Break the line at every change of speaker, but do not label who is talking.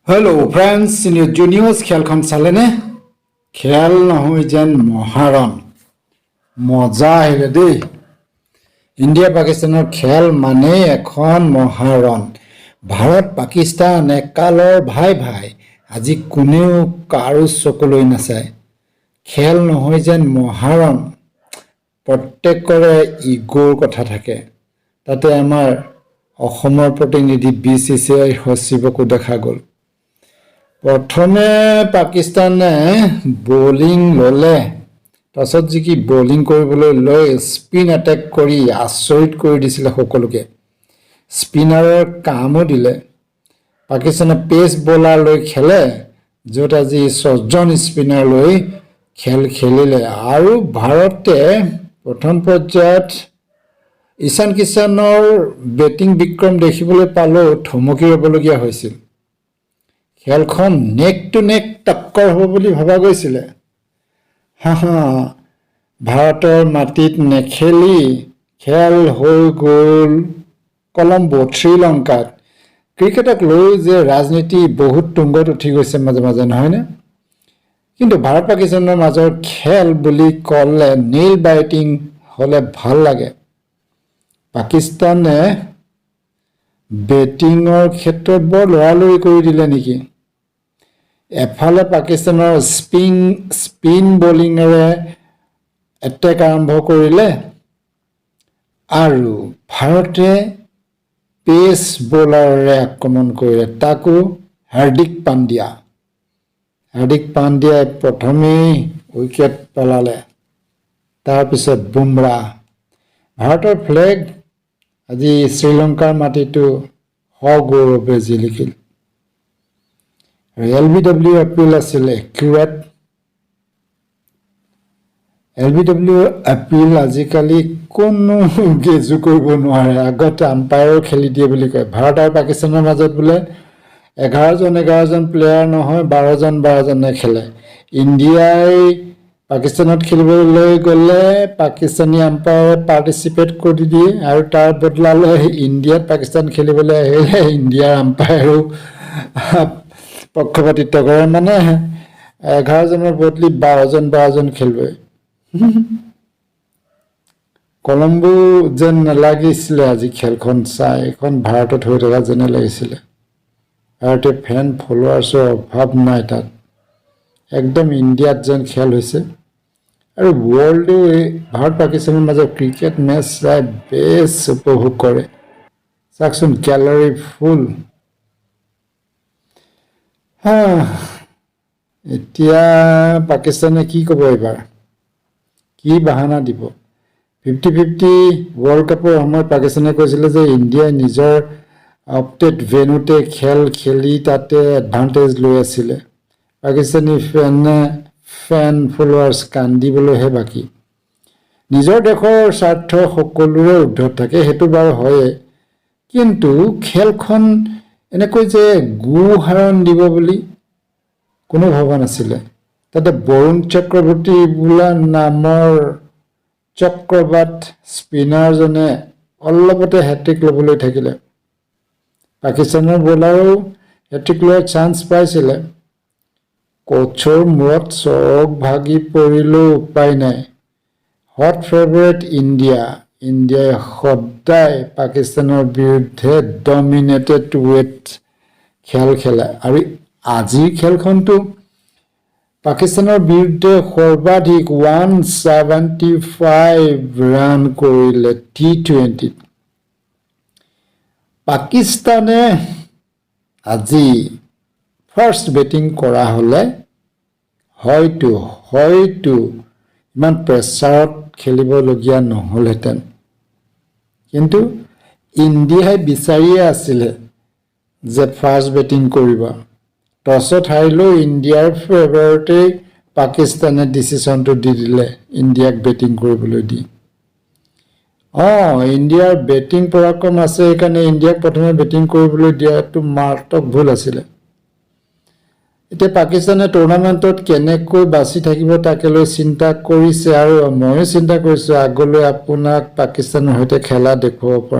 Hello friends, in your juniors খেলখন চালেনে? খেল নহয় যেন মহাৰণ মজা আহিলে দেই। ইণ্ডিয়া পাকিস্তানৰ খেল মানে এখন মহাৰণ। ভাৰত পাকিস্তান একালৰ ভাই ভাই, আজি কোনেও কাৰো চকুলৈ নাচায়। খেল নহয় যেন মহাৰণ, প্ৰত্যেকৰে ইগোৰ কথা থাকে। তাতে আমাৰ অসমৰ প্ৰতিনিধি BCCI সচিবকো দেখা গ'ল। প্ৰথমে পাকিস্তানে বলিং ল'লে, তাৰপিছত যি কি বলিং কৰিবলৈ লৈ স্পিন এটেক কৰি আচৰিত কৰি দিছিলে সকলোকে। স্পিনাৰৰ কামো দিলে। পাকিস্তানে পেচ বলাৰ লৈ খেলে, য'ত আজি 6জন স্পিনাৰ লৈ খেল খেলিলে। আৰু ভাৰতে প্ৰথম পৰ্যায়ত ঈশান কিষাণৰ বেটিং বিক্ৰম দেখিবলৈ পালেও থমকি ৰ'বলগীয়া হৈছিল। খেলখন নেক টু নেক টক্কৰ হ'ব বুলি ভবা গৈছিলে। ভাৰতৰ মাটিত নেখেলি খেল হৈ গ'ল কলম্বো, শ্ৰীলংকাত। ক্ৰিকেটক লৈ যে ৰাজনীতি বহুত তুংগত উঠি গৈছে মাজে মাজে, নহয়নে? কিন্তু ভাৰত পাকিস্তানৰ মাজৰ খেল বুলি ক'লে নীল বাইটিং হ'লে ভাল লাগে। পাকিস্তানে বেটিঙৰ ক্ষেত্ৰত বৰ লৰালৰি কৰি দিলে নেকি? এফালে পাকিস্তানৰ স্পিন বলিঙেৰে এটেক আৰম্ভ কৰিলে, আৰু ভাৰতে পেচ বলাৰেৰে আক্ৰমণ কৰিলে, তাকো হাৰ্দিক পাণ্ডিয়াই প্ৰথমেই উইকেট পেলালে, তাৰপিছত বুমৰাহ। ভাৰতৰ ফ্লেগ আজি শ্ৰীলংকাৰ মাটিতো সগৌৰৱে জিলিকিল। LBW আপিল আছিল একিউৰেট। LBW আপিল আজিকালি কোনো গেজু কৰিব নোৱাৰে, আগতে আম্পায়াৰো খেলি দিয়ে বুলি কয়। ভাৰত আৰু পাকিস্তানৰ মাজত বোলে 11জন প্লেয়াৰ নহয়, 12জনে খেলে। ইণ্ডিয়াই পাকিস্তানত খেলিবলৈ গ'লে পাকিস্তানী আম্পায়াৰে পাৰ্টিচিপেট কৰি দিয়ে, আৰু তাৰ বদলালৈ ইণ্ডিয়াত পাকিস্তান খেলিবলৈ আহিলে ইণ্ডিয়াৰ আম্পায়াৰো পক্ষপাতিত্ব কৰে। মানে 11জনৰ বদলি 12জন খেলুৱৈ। কলম্বো যেন নালাগিছিলে আজি খেলখন চাই, এখন ভাৰতত হৈ থকা যেনে লাগিছিলে। ভাৰতীয় ফেন ফলোৱাৰ্ছৰ অভাৱ নাই তাত, একদম ইণ্ডিয়াত যেন খেল হৈছে। আৰু ৱৰ্ল্ডেও এই ভাৰত পাকিস্তানৰ মাজত ক্ৰিকেট মেচ চাই বেছ উপভোগ কৰে। চাওকচোন, গেলাৰী ফুল। এতিয়া পাকিস্তানে কি ক'ব, এইবাৰ কি বাহানা দিব? 50-50 ৱৰ্ল্ড কাপৰ সময়ত পাকিস্তানে কৈছিলে যে ইণ্ডিয়াই নিজৰ আপডেট ভেন্যুতে খেল খেলি তাতে এডভান্টেজ লৈ আছিলে। পাকিস্তানী ফেন ফলোৱাৰ্ছ কান্দিবলৈহে বাকী। নিজৰ দেশৰ স্বাৰ্থ সকলোৰে ঊৰ্ধত থাকে, সেইটো বাৰু হয়েই, কিন্তু খেলখন এনেকৈ যে গোহাৰণ দিব বুলি কোনো ভবা নাছিলে। তাতে বৰুণ চক্ৰৱৰ্তী বোলা নামৰ চক্ৰবাট স্পিনাৰজনে অলপতে হেট্ৰিক ল'বলৈ থাকিলে। পাকিস্তানৰ বলাৰেও হেট্ৰিক লোৱাৰ চান্স পাইছিলে। কোচৰ মূৰত চৰক ভাগি পৰিলেও উপায় নাই। হট ফেভাৰিট ইণ্ডিয়াই সদায় পাকিস্তানৰ বিৰুদ্ধে ডমিনেটেড ৱেট খেল খেলে, আৰু আজিৰ খেলখনতো পাকিস্তানৰ বিৰুদ্ধে সৰ্বাধিক 175 ৰান কৰিলে T20। পাকিস্তানে আজি ফাৰ্ষ্ট বেটিং কৰা হ'লে হয়তো ইমান প্ৰেছাৰত খেলিবলগীয়া নহ'লহেঁতেন। কিন্তু ইণ্ডিয়াই বিচাৰিয়ে আছিলে যে ফাৰ্ষ্ট বেটিং কৰিব। টছত হাৰিলেও ইণ্ডিয়াৰ ফেভাৰতেই পাকিস্তানে ডিচিশ্যনটো দি দিলে ইণ্ডিয়াক বেটিং কৰিবলৈ দি। ইণ্ডিয়াৰ বেটিং পৰাক্ৰম আছে, সেইকাৰণে ইণ্ডিয়াক প্ৰথমে বেটিং কৰিবলৈ দিয়াটো মাৰাত্মক ভুল আছিলে। এতিয়া পাকিস্তানে টুৰ্ণামেণ্টত কেনেকৈ বাচি থাকিব তাকে লৈ চিন্তা কৰিছে, আৰু ময়ো চিন্তা কৰিছোঁ আগলৈ আপোনাক পাকিস্তানৰ সৈতে খেলা দেখুৱাব পৰা।